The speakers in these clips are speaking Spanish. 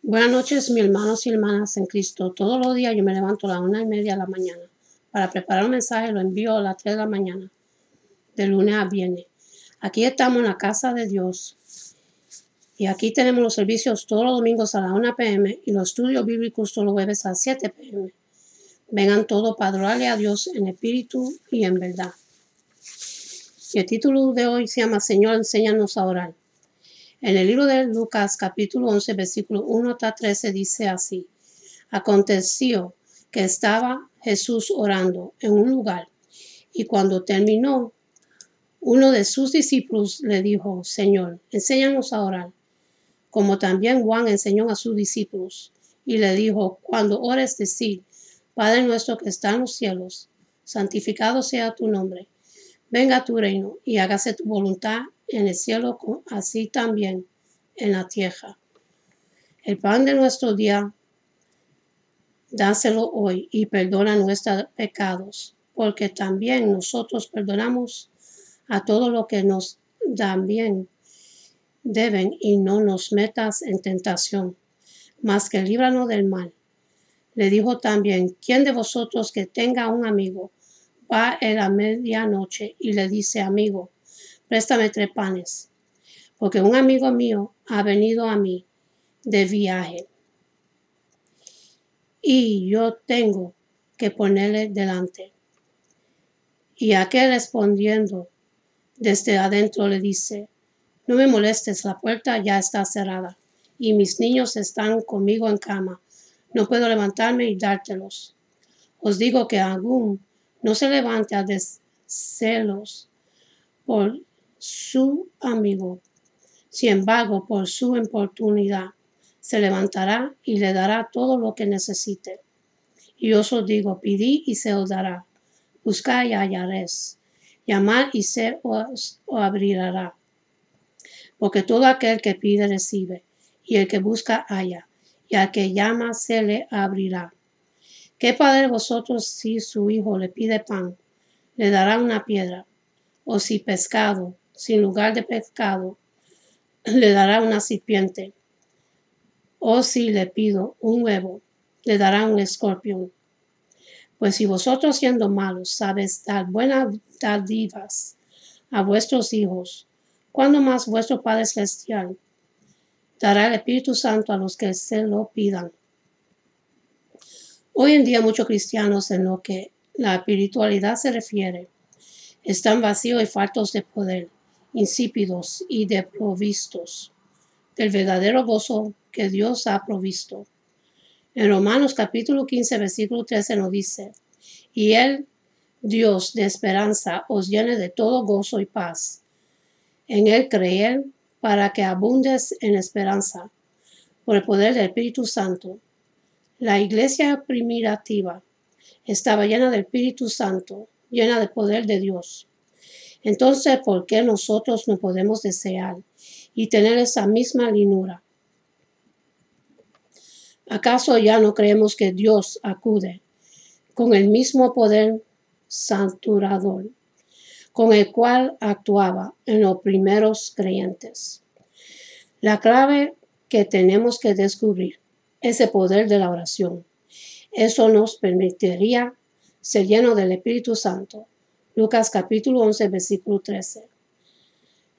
Buenas noches, mis hermanos y hermanas en Cristo. Todos los días yo me levanto a las 1:30 de la mañana. Para preparar un mensaje lo envío a las 3 de la mañana, de lunes a viernes. Aquí estamos en la casa de Dios. Y aquí tenemos los servicios todos los domingos a las 1 p.m. y los estudios bíblicos todos los jueves a las 7 p.m. Vengan todos para adorarle a Dios en espíritu y en verdad. Y el título de hoy se llama Señor, enséñanos a orar. En el libro de Lucas, capítulo 11, versículo 1 hasta 13, dice así: Aconteció que estaba Jesús orando en un lugar, y cuando terminó, uno de sus discípulos le dijo: Señor, enséñanos a orar, como también Juan enseñó a sus discípulos. Y le dijo: Cuando ores, decid: Padre nuestro que está en los cielos, santificado sea tu nombre. Venga tu reino y hágase tu voluntad en el cielo, así también en la tierra. El pan de nuestro día, dáselo hoy y perdona nuestros pecados, porque también nosotros perdonamos a todos los que nos también deben, y no nos metas en tentación, mas que líbranos del mal. Le dijo también: ¿Quién de vosotros que tenga un amigo va a la medianoche y le dice: Amigo, préstame 3 panes, porque un amigo mío ha venido a mí de viaje y yo tengo que ponerle delante? Y aquel respondiendo desde adentro le dice: No me molestes, la puerta ya está cerrada y mis niños están conmigo en cama. No puedo levantarme y dártelos. Os digo que aún no se levante a celos por su amigo. Sin embargo, por su importunidad, se levantará y le dará todo lo que necesite. Y yo os digo: Pedid y se os dará, buscad y hallaréis, llamad y se os abrirá. Porque todo aquel que pide recibe, y el que busca halla, y al que llama se le abrirá. ¿Qué padre de vosotros, si su hijo le pide pan, le dará una piedra? O si pescado, sin lugar de pescado, le dará una serpiente? O si le pido un huevo, le dará un escorpión? Pues si vosotros, siendo malos, sabéis dar buenas dádivas a vuestros hijos, ¿cuándo más vuestro Padre Celestial dará el Espíritu Santo a los que se lo pidan? Hoy en día muchos cristianos, en lo que la espiritualidad se refiere, están vacíos y faltos de poder, insípidos y desprovistos del verdadero gozo que Dios ha provisto. En Romanos capítulo 15, versículo 13 nos dice: Y el Dios de esperanza os llene de todo gozo y paz en él creer, para que abundes en esperanza por el poder del Espíritu Santo. La iglesia primitiva estaba llena del Espíritu Santo, llena del poder de Dios. Entonces, ¿por qué nosotros no podemos desear y tener esa misma llenura? ¿Acaso ya no creemos que Dios acude con el mismo poder saturador con el cual actuaba en los primeros creyentes? La clave que tenemos que descubrir es el poder de la oración. Eso nos permitiría ser llenos del Espíritu Santo. Lucas capítulo 11, versículo 13.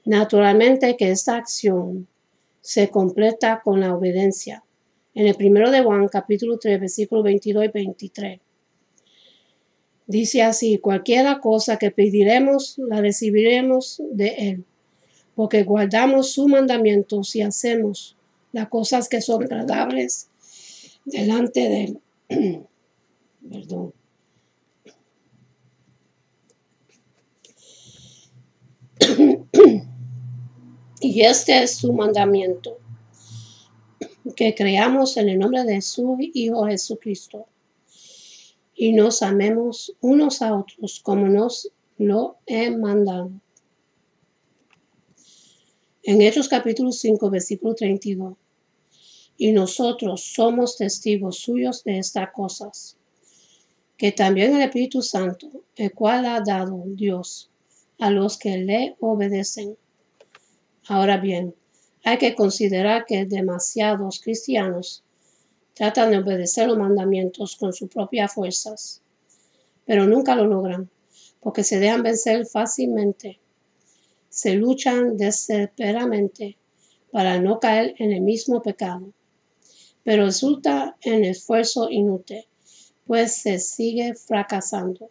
Naturalmente que esta acción se completa con la obediencia. En el primero de Juan capítulo 3, versículo 22 y 23. Dice así: Cualquiera cosa que pediremos, la recibiremos de él, porque guardamos sus mandamientos y hacemos las cosas que son agradables delante de él. Perdón. Y este es su mandamiento, que creamos en el nombre de su Hijo Jesucristo y nos amemos unos a otros como nos lo he mandado. En Hechos capítulo 5, versículo 32. Y nosotros somos testigos suyos de estas cosas, que también el Espíritu Santo, el cual ha dado Dios a los que le obedecen. Ahora bien, Hay que considerar que demasiados cristianos tratan de obedecer los mandamientos con sus propias fuerzas, pero nunca lo logran, porque se dejan vencer fácilmente. Se luchan desesperadamente para no caer en el mismo pecado, pero resulta en esfuerzo inútil, pues se sigue fracasando.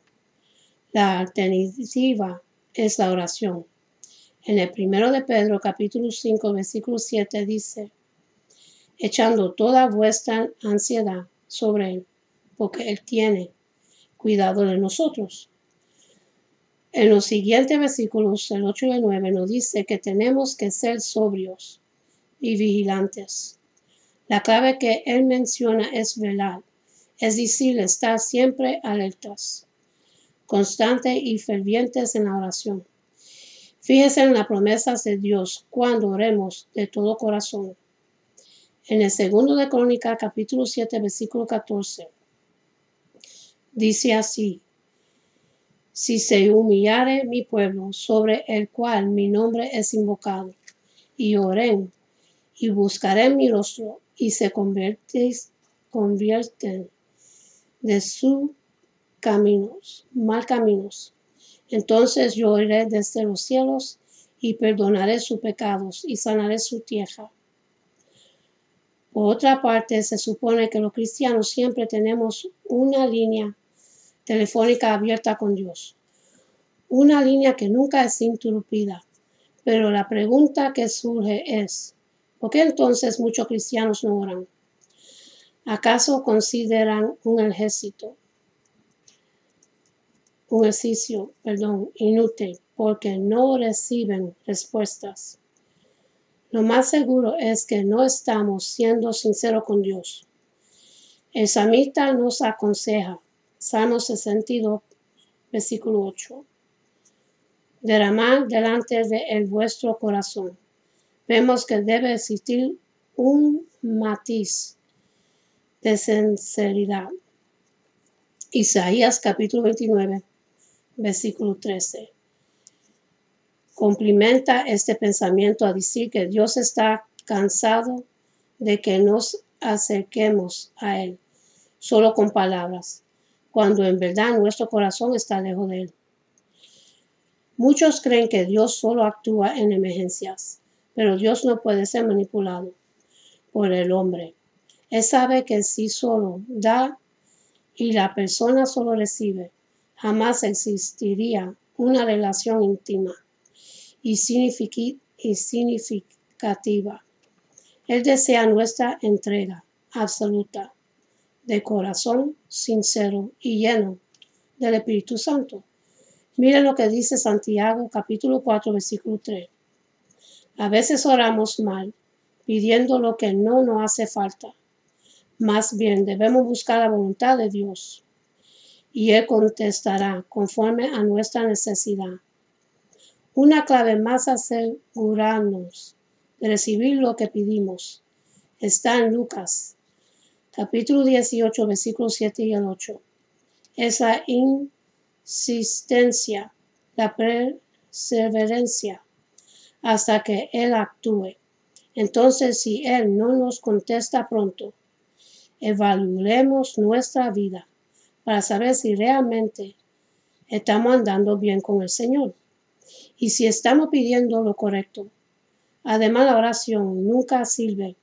La alternativa es la oración. En el 1 de Pedro, capítulo 5, versículo 7 dice, echando toda vuestra ansiedad sobre Él, porque Él tiene cuidado de nosotros. En los siguientes versículos, el 8 y el 9, nos dice que tenemos que ser sobrios y vigilantes. La clave que Él menciona es velar, es decir, estar siempre alertas, constantes y fervientes en la oración. Fíjese en las promesas de Dios cuando oremos de todo corazón. En el 2 de Crónicas, capítulo 7, versículo 14, dice así, si se humillare mi pueblo, sobre el cual mi nombre es invocado, y oren, y buscaren mi rostro, y se convierten de sus caminos, mal caminos, entonces yo oiré desde los cielos, y perdonaré sus pecados, y sanaré su tierra. Por otra parte, se supone que los cristianos siempre tenemos una línea telefónica abierta con Dios. Una línea que nunca es interrumpida. Pero la pregunta que surge es, ¿por qué entonces muchos cristianos no oran? ¿Acaso consideran un ejercicio inútil porque no reciben respuestas? Lo más seguro es que no estamos siendo sinceros con Dios. El salmista nos aconseja, Salmo 62, versículo 8, derramad delante de él vuestro corazón. Vemos que debe existir un matiz de sinceridad. Isaías capítulo 29, versículo 13. Complementa este pensamiento a decir que Dios está cansado de que nos acerquemos a Él solo con palabras, cuando en verdad nuestro corazón está lejos de Él. Muchos creen que Dios solo actúa en emergencias, pero Dios no puede ser manipulado por el hombre. Él sabe que si solo da y la persona solo recibe, jamás existiría una relación íntima y significativa. Él desea nuestra entrega absoluta, de corazón sincero y lleno del Espíritu Santo. Miren lo que dice Santiago capítulo 4 versículo 3. A veces oramos mal, pidiendo lo que no nos hace falta. Más bien debemos buscar la voluntad de Dios y Él contestará conforme a nuestra necesidad. Una clave más asegurarnos de recibir lo que pedimos está en Lucas capítulo 18 versículos 7 y el 8. Es la insistencia, la perseverancia hasta que Él actúe. Entonces, si Él no nos contesta pronto, evaluemos nuestra vida para saber si realmente estamos andando bien con el Señor y si estamos pidiendo lo correcto. Además, la oración nunca sirve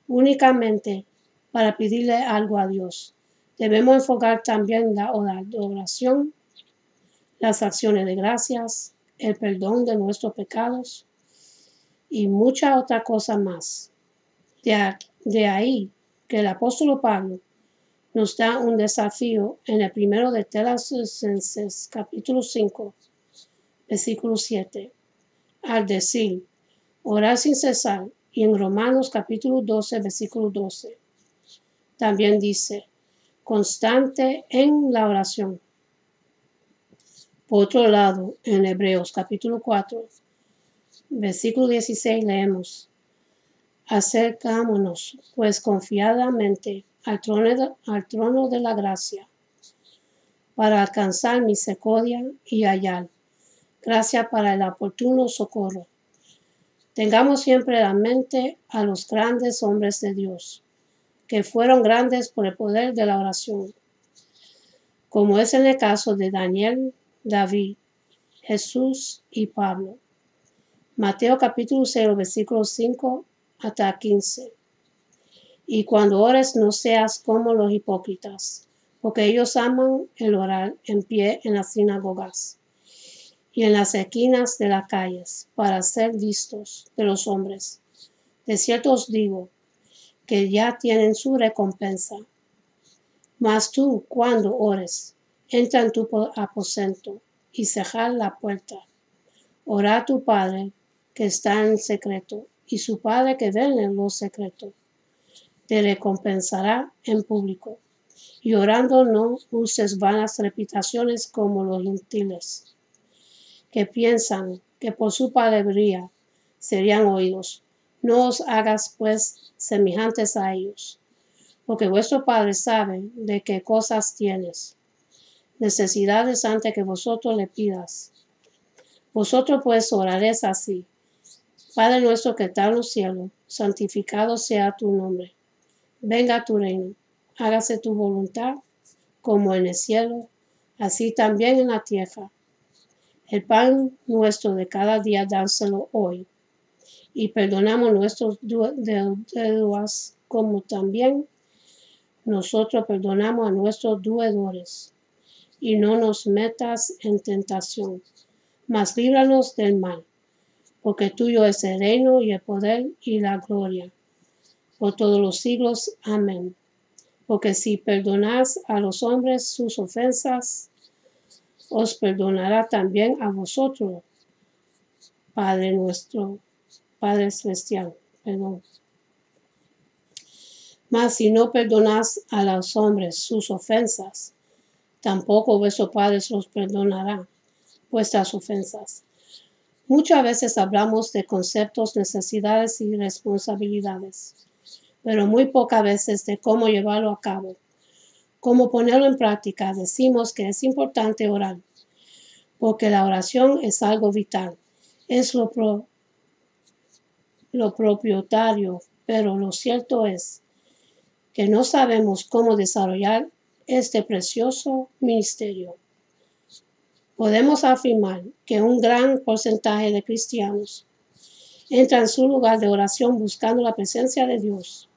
únicamente para pedirle algo a Dios. Debemos enfocar también la oración, las acciones de gracias, el perdón de nuestros pecados y muchas otras cosas más. De ahí que el apóstol Pablo nos da un desafío en el 1 de Tesalonicenses capítulo 5, versículo 7, al decir, orar sin cesar, y en Romanos capítulo 12, versículo 12, también dice, constante en la oración. Por otro lado, en Hebreos capítulo 4, versículo 16 leemos, acercámonos pues confiadamente al trono de la gracia para alcanzar misericordia y hallar gracia para el oportuno socorro. Tengamos siempre en la mente a los grandes hombres de Dios, que fueron grandes por el poder de la oración, como es en el caso de Daniel, David, Jesús y Pablo. Mateo capítulo 0, versículos 5 hasta 15. Y cuando ores no seas como los hipócritas, porque ellos aman el orar en pie en las sinagogas y en las esquinas de las calles para ser vistos de los hombres. De cierto os digo que ya tienen su recompensa. Mas tú, cuando ores, entra en tu aposento y cerrad la puerta. Ora a tu Padre que está en secreto, y su Padre que ve en lo secreto te recompensará en público. Y orando no uses vanas repeticiones como los gentiles, que piensan que por su palabrería serían oídos. No os hagas pues semejantes a ellos, porque vuestro Padre sabe de qué cosas tienes necesidades antes que vosotros le pidas. Vosotros pues oraréis así: Padre nuestro que está en los cielos, santificado sea tu nombre. Venga tu reino, hágase tu voluntad, como en el cielo, así también en la tierra. El pan nuestro de cada día dárselo hoy, y perdonamos nuestros deudas, como también nosotros perdonamos a nuestros deudores. Y no nos metas en tentación, mas líbranos del mal, porque tuyo es el reino y el poder y la gloria, por todos los siglos. Amén. Porque si perdonáis a los hombres sus ofensas, os perdonará también a vosotros, Padre nuestro, Padre celestial. Mas si no perdonáis a los hombres sus ofensas, tampoco vuestro Padre os perdonará vuestras ofensas. Muchas veces hablamos de conceptos, necesidades y responsabilidades, pero muy pocas veces de cómo llevarlo a cabo, cómo ponerlo en práctica. Decimos que es importante orar, porque la oración es algo vital, es lo propietario, pero lo cierto es que no sabemos cómo desarrollar este precioso ministerio. Podemos afirmar que un gran porcentaje de cristianos entra en su lugar de oración buscando la presencia de Dios,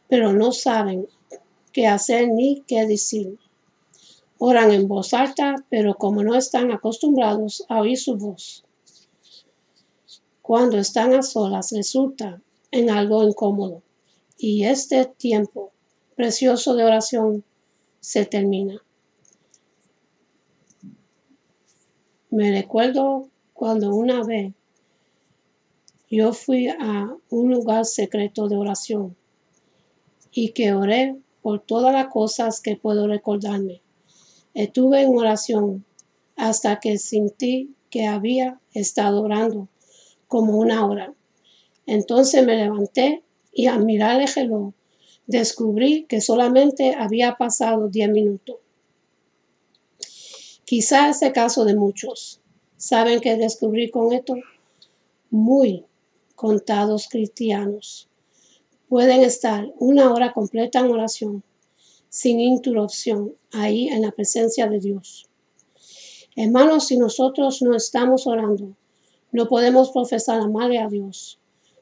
pero no saben qué hacer ni qué decir. Oran en voz alta, pero como no están acostumbrados a oír su voz, cuando están a solas resulta en algo incómodo, y este tiempo precioso de oración se termina. Me recuerdo cuando una vez yo fui a un lugar secreto de oración y que oré por todas las cosas que puedo recordarme. Estuve en oración hasta que sentí que había estado orando como una hora. Entonces me levanté y al mirar el reloj descubrí que solamente había pasado 10 minutos. Quizás es el caso de muchos. ¿Saben qué descubrí con esto? Muy contados cristianos pueden estar una hora completa en oración, sin interrupción, ahí en la presencia de Dios. Hermanos, si nosotros no estamos orando, no podemos profesar amarle a Dios,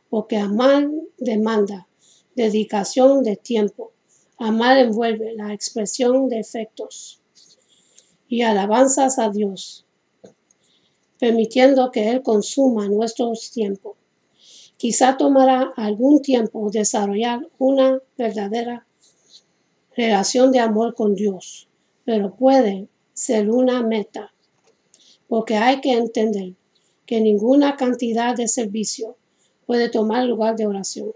porque amar demanda dedicación de tiempo. Amar envuelve la expresión de efectos y alabanzas a Dios, permitiendo que Él consuma nuestros tiempos. Quizá tomará algún tiempo desarrollar una verdadera relación de amor con Dios, pero puede ser una meta, porque hay que entender que ninguna cantidad de servicio puede tomar lugar de oración.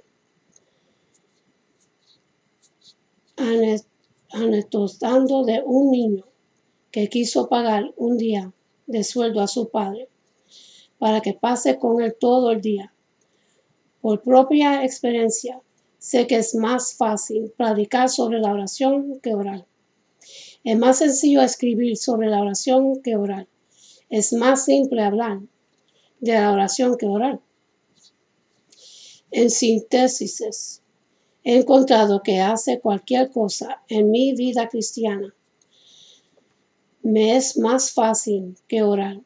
Anecdotando de un niño que quiso pagar un día de sueldo a su padre para que pase con él todo el día. Por propia experiencia, sé que es más fácil predicar sobre la oración que orar. Es más sencillo escribir sobre la oración que orar. Es más simple hablar de la oración que orar. En síntesis, he encontrado que hacer cualquier cosa en mi vida cristiana me es más fácil que orar.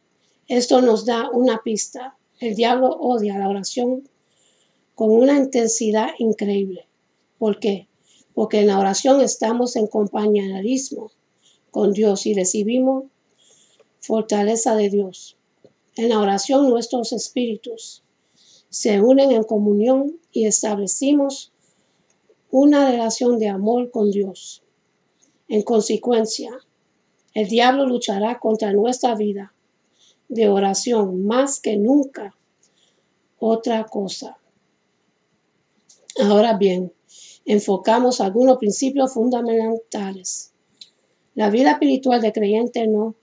Esto nos da una pista. El diablo odia la oración con una intensidad increíble. ¿Por qué? Porque en la oración estamos en compañerismo con Dios y recibimos fortaleza de Dios. En la oración nuestros espíritus se unen en comunión y establecimos una relación de amor con Dios. En consecuencia, el diablo luchará contra nuestra vida de oración más que nunca otra cosa. Ahora bien, enfocamos algunos principios fundamentales. La vida espiritual de creyente no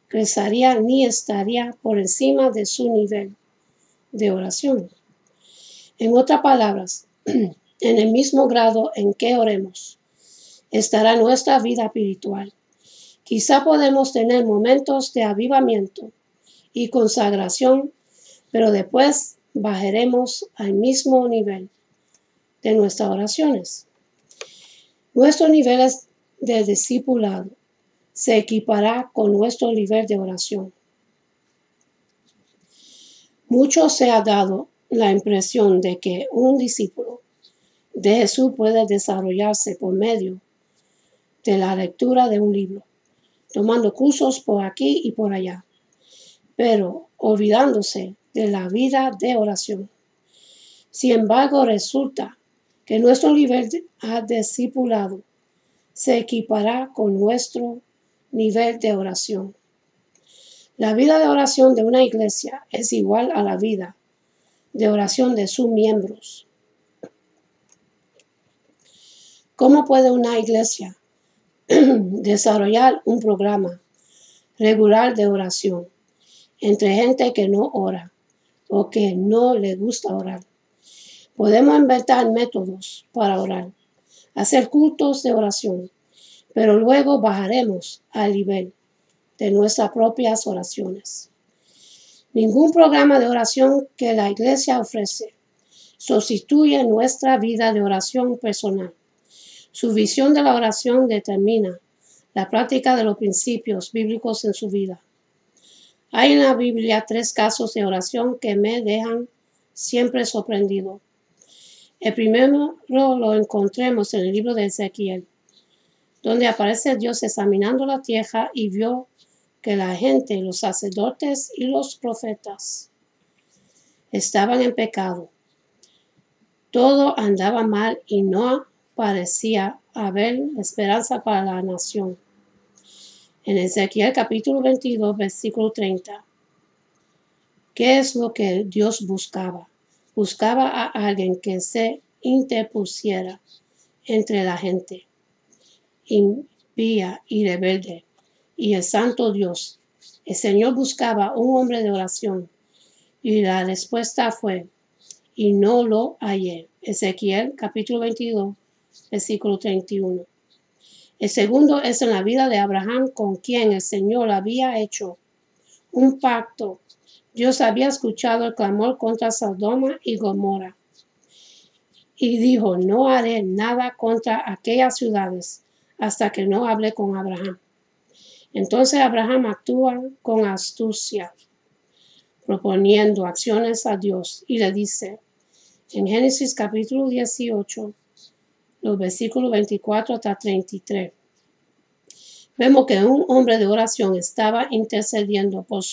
crecería ni estaría por encima de su nivel de oración. En otras palabras, en el mismo grado en que oremos, estará nuestra vida espiritual. Quizá podemos tener momentos de avivamiento y consagración, pero después bajaremos al mismo nivel de nuestras oraciones. Nuestro nivel de discipulado se equipará con nuestro nivel de oración. Mucho se ha dado la impresión de que un discípulo de Jesús puede desarrollarse por medio de la lectura de un libro, tomando cursos por aquí y por allá, pero olvidándose de la vida de oración. Sin embargo, resulta que nuestro nivel de discipulado se equipará con nuestro nivel de oración. La vida de oración de una iglesia es igual a la vida de oración de sus miembros. ¿Cómo puede una iglesia desarrollar un programa regular de oración entre gente que no ora o que no le gusta orar? Podemos inventar métodos para orar, hacer cultos de oración, pero luego bajaremos al nivel de nuestras propias oraciones. Ningún programa de oración que la iglesia ofrece sustituye nuestra vida de oración personal. Su visión de la oración determina la práctica de los principios bíblicos en su vida. Hay en la Biblia 3 casos de oración que me dejan siempre sorprendido. El primero lo encontremos en el libro de Ezequiel, donde aparece Dios examinando la tierra y vio que la gente, los sacerdotes y los profetas estaban en pecado. Todo andaba mal y no parecía haber esperanza para la nación. En Ezequiel capítulo 22, versículo 30. ¿Qué es lo que Dios buscaba? Buscaba a alguien que se interpusiera entre la gente impía y rebelde y el santo Dios. El Señor buscaba un hombre de oración y la respuesta fue: y no lo hallé. Ezequiel capítulo 22, versículo 31. El segundo es en la vida de Abraham, con quien el Señor había hecho un pacto. Dios había escuchado el clamor contra Sodoma y Gomorra y dijo: no haré nada contra aquellas ciudades hasta que no hable con Abraham. Entonces Abraham actúa con astucia, proponiendo acciones a Dios, y le dice en Génesis capítulo 18, los versículos 24 hasta 33. Vemos que un hombre de oración estaba intercediendo por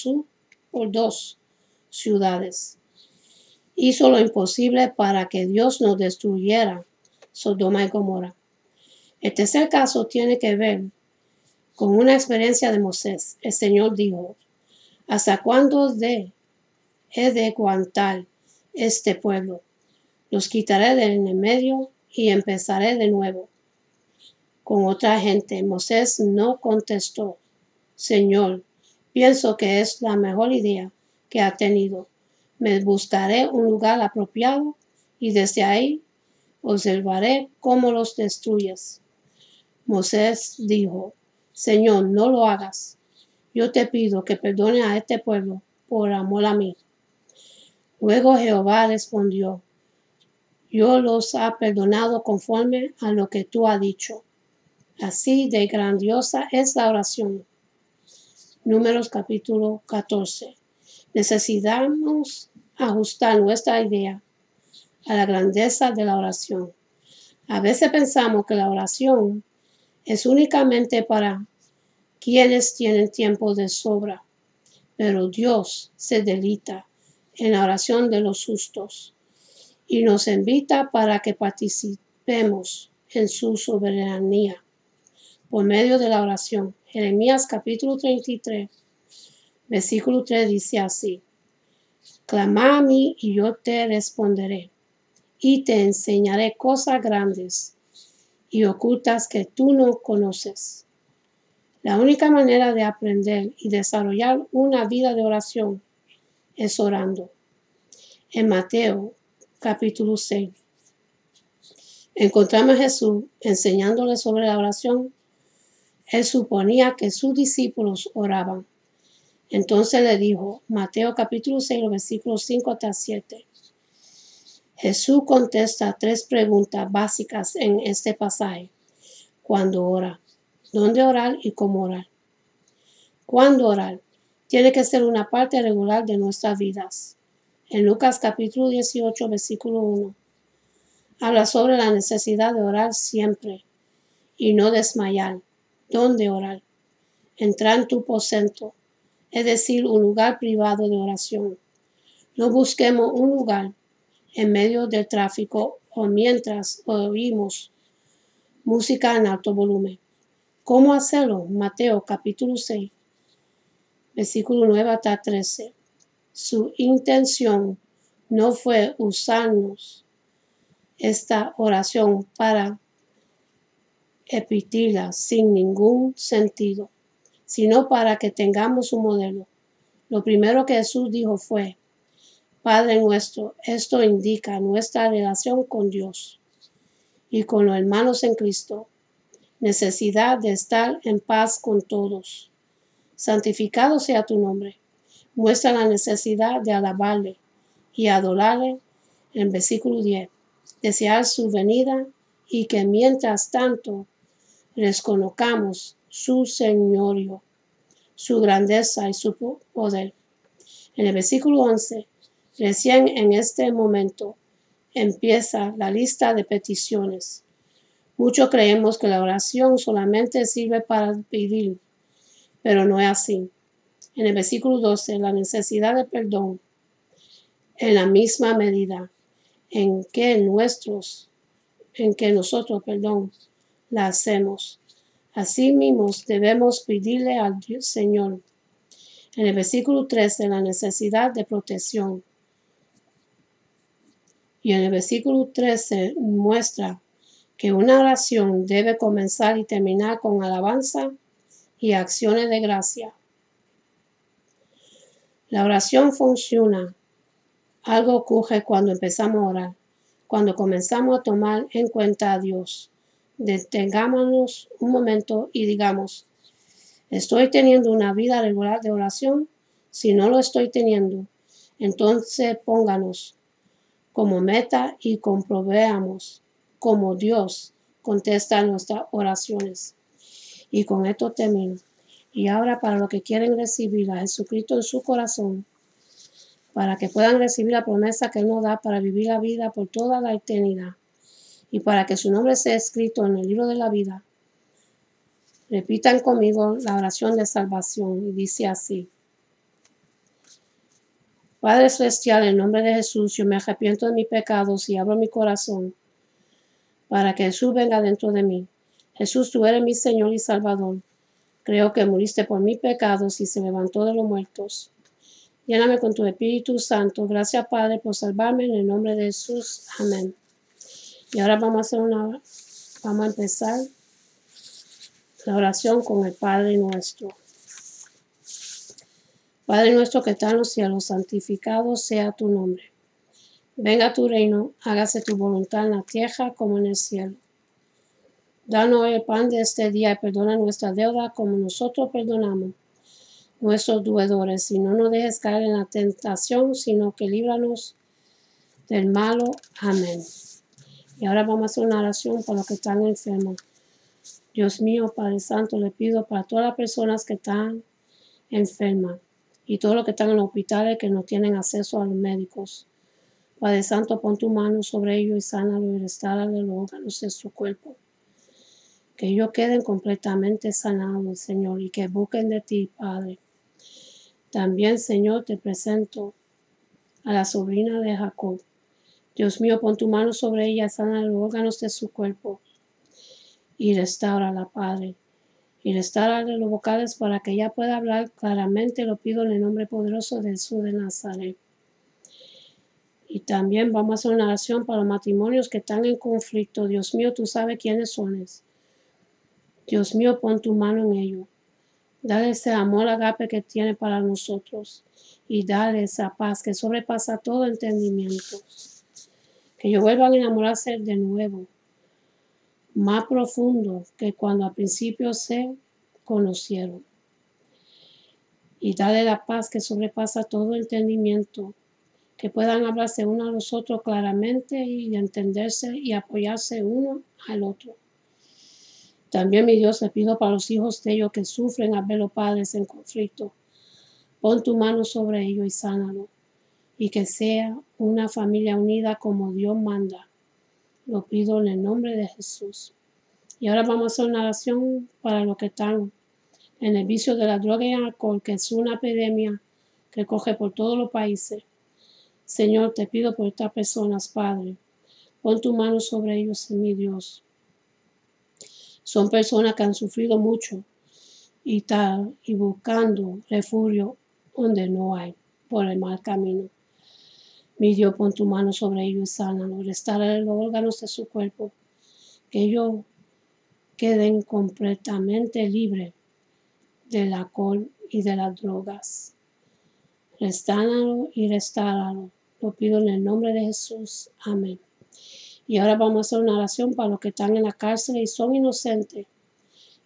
2 ciudades. Hizo lo imposible para que Dios no destruyera Sodoma y Gomorra. El tercer caso tiene que ver con una experiencia de Moisés. El Señor dijo: ¿hasta cuándo he de aguantar este pueblo? Los quitaré de en el medio y empezaré de nuevo con otra gente. Moisés no contestó: Señor, pienso que es la mejor idea que ha tenido. Me buscaré un lugar apropiado y desde ahí observaré cómo los destruyes. Moisés dijo: Señor, no lo hagas. Yo te pido que perdone a este pueblo por amor a mí. Luego Jehová respondió: yo los ha perdonado conforme a lo que tú has dicho. Así de grandiosa es la oración. Números capítulo 14. Necesitamos ajustar nuestra idea a la grandeza de la oración. A veces pensamos que la oración es únicamente para quienes tienen tiempo de sobra, pero Dios se deleita en la oración de los justos y nos invita para que participemos en su soberanía por medio de la oración. Jeremías capítulo 33, versículo 3 dice así: Clama a mí y yo te responderé, y te enseñaré cosas grandes y ocultas que tú no conoces. La única manera de aprender y desarrollar una vida de oración es orando. En Mateo capítulo 6 encontramos a Jesús enseñándole sobre la oración. Él suponía que sus discípulos oraban. Entonces le dijo, Mateo capítulo 6, versículos 5 hasta 7. Jesús contesta 3 preguntas básicas en este pasaje. ¿Cuándo ora? ¿Dónde orar y cómo orar? ¿Cuándo orar? Tiene que ser una parte regular de nuestras vidas. En Lucas capítulo 18, versículo 1, habla sobre la necesidad de orar siempre y no desmayar. ¿Dónde orar? Entrar en tu aposento, es decir, un lugar privado de oración. No busquemos un lugar en medio del tráfico o mientras oímos música en alto volumen. ¿Cómo hacerlo? Mateo capítulo 6, versículo 9 hasta 13. Su intención no fue usarnos esta oración para repetirla sin ningún sentido, sino para que tengamos un modelo. Lo primero que Jesús dijo fue, Padre nuestro. Esto indica nuestra relación con Dios y con los hermanos en Cristo. Necesidad de estar en paz con todos. Santificado sea tu nombre. Muestra la necesidad de alabarle y adorarle en versículo 10. Desear su venida y que mientras tanto reconozcamos su señorío, su grandeza y su poder. En el versículo 11, recién en este momento empieza la lista de peticiones. Muchos creemos que la oración solamente sirve para pedir, pero no es así. En el versículo 12, la necesidad de perdón, en la misma medida en que nosotros, la hacemos. Así mismo debemos pedirle al Señor. En el versículo 13, la necesidad de protección. Y en el versículo 13 muestra que una oración debe comenzar y terminar con alabanza y acciones de gracia. La oración funciona. Algo ocurre cuando empezamos a orar, cuando comenzamos a tomar en cuenta a Dios. Detengámonos un momento y digamos, ¿estoy teniendo una vida regular de oración? Si no lo estoy teniendo, entonces pónganos como meta y comprobemos cómo Dios contesta nuestras oraciones. Y con esto termino. Y ahora para los que quieren recibir a Jesucristo en su corazón, para que puedan recibir la promesa que Él nos da para vivir la vida por toda la eternidad y para que su nombre sea escrito en el libro de la vida, repitan conmigo la oración de salvación y dice así. Padre Celestial, en nombre de Jesús, yo me arrepiento de mis pecados y abro mi corazón para que Jesús venga dentro de mí. Jesús, tú eres mi Señor y Salvador. Creo que moriste por mis pecados y se levantó de los muertos. Lléname con tu Espíritu Santo. Gracias, Padre, por salvarme en el nombre de Jesús. Amén. Y ahora vamos a empezar la oración con el Padre nuestro. Padre nuestro que está en los cielos, santificado sea tu nombre. Venga tu reino, hágase tu voluntad en la tierra como en el cielo. Danos hoy el pan de este día y perdona nuestra deuda como nosotros perdonamos nuestros deudores, y no nos dejes caer en la tentación, sino que líbranos del malo. Amén. Y ahora vamos a hacer una oración por los que están enfermos. Dios mío, Padre Santo, le pido para todas las personas que están enfermas y todos los que están en los hospitales que no tienen acceso a los médicos. Padre Santo, pon tu mano sobre ellos y sánalo y restaurale los órganos de su cuerpo. Que ellos queden completamente sanados, Señor, y que busquen de ti, Padre. También, Señor, te presento a la sobrina de Jacob. Dios mío, pon tu mano sobre ella, sana los órganos de su cuerpo y restáurala, Padre. Y restáurale los vocales para que ella pueda hablar claramente. Lo pido en el nombre poderoso de Jesús de Nazaret. Y también vamos a hacer una oración para los matrimonios que están en conflicto. Dios mío, tú sabes quiénes son. Dios mío, pon tu mano en ellos. Dale ese amor agape que tiene para nosotros. Y dale esa paz que sobrepasa todo entendimiento. Que ellos vuelvan a enamorarse de nuevo. Más profundo que cuando al principio se conocieron. Y dale la paz que sobrepasa todo entendimiento. Que puedan hablarse uno a los otros claramente y entenderse y apoyarse uno al otro. También, mi Dios, le pido para los hijos de ellos que sufren al ver los padres en conflicto. Pon tu mano sobre ellos y sánalo. Y que sea una familia unida como Dios manda. Lo pido en el nombre de Jesús. Y ahora vamos a hacer una oración para los que están en el vicio de la droga y el alcohol, que es una epidemia que coge por todos los países. Señor, te pido por estas personas, Padre. Pon tu mano sobre ellos, mi Dios. Son personas que han sufrido mucho y están buscando refugio donde no hay, por el mal camino. Mi Dios, pon tu mano sobre ellos y sánalo. Restaura los órganos de su cuerpo. Que ellos queden completamente libres del alcohol y de las drogas. Restánalo y restáralo. Lo pido en el nombre de Jesús. Amén. Y ahora vamos a hacer una oración para los que están en la cárcel y son inocentes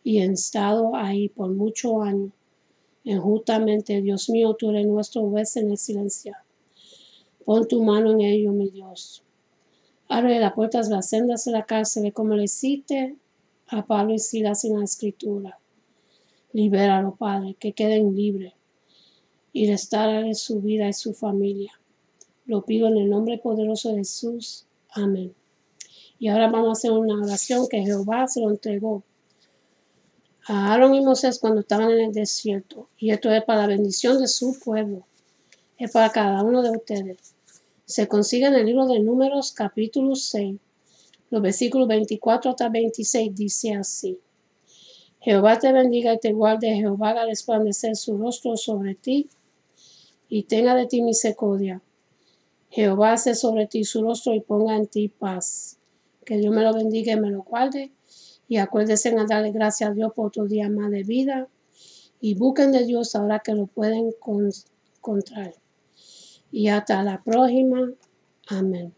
y han estado ahí por muchos años. Injustamente, Dios mío, tú eres nuestro juez en el silencio. Pon tu mano en ellos, mi Dios. Abre las puertas de las sendas de la cárcel como le hiciste a Pablo y Silas en la Escritura. Libéralo, Padre, que queden libres y restaurale su vida y su familia. Lo pido en el nombre poderoso de Jesús. Amén. Y ahora vamos a hacer una oración que Jehová se lo entregó a Aarón y Moisés cuando estaban en el desierto. Y esto es para la bendición de su pueblo. Es para cada uno de ustedes. Se consigue en el libro de Números, capítulo 6. Los versículos 24 hasta 26 dice así. Jehová te bendiga y te guarde. Jehová haga resplandecer su rostro sobre ti y tenga de ti misericordia. Jehová hace sobre ti su rostro y ponga en ti paz. Que Dios me lo bendiga y me lo guarde. Y acuérdense en darle gracias a Dios por otro día más de vida. Y busquen de Dios ahora que lo pueden encontrar. Y hasta la próxima. Amén.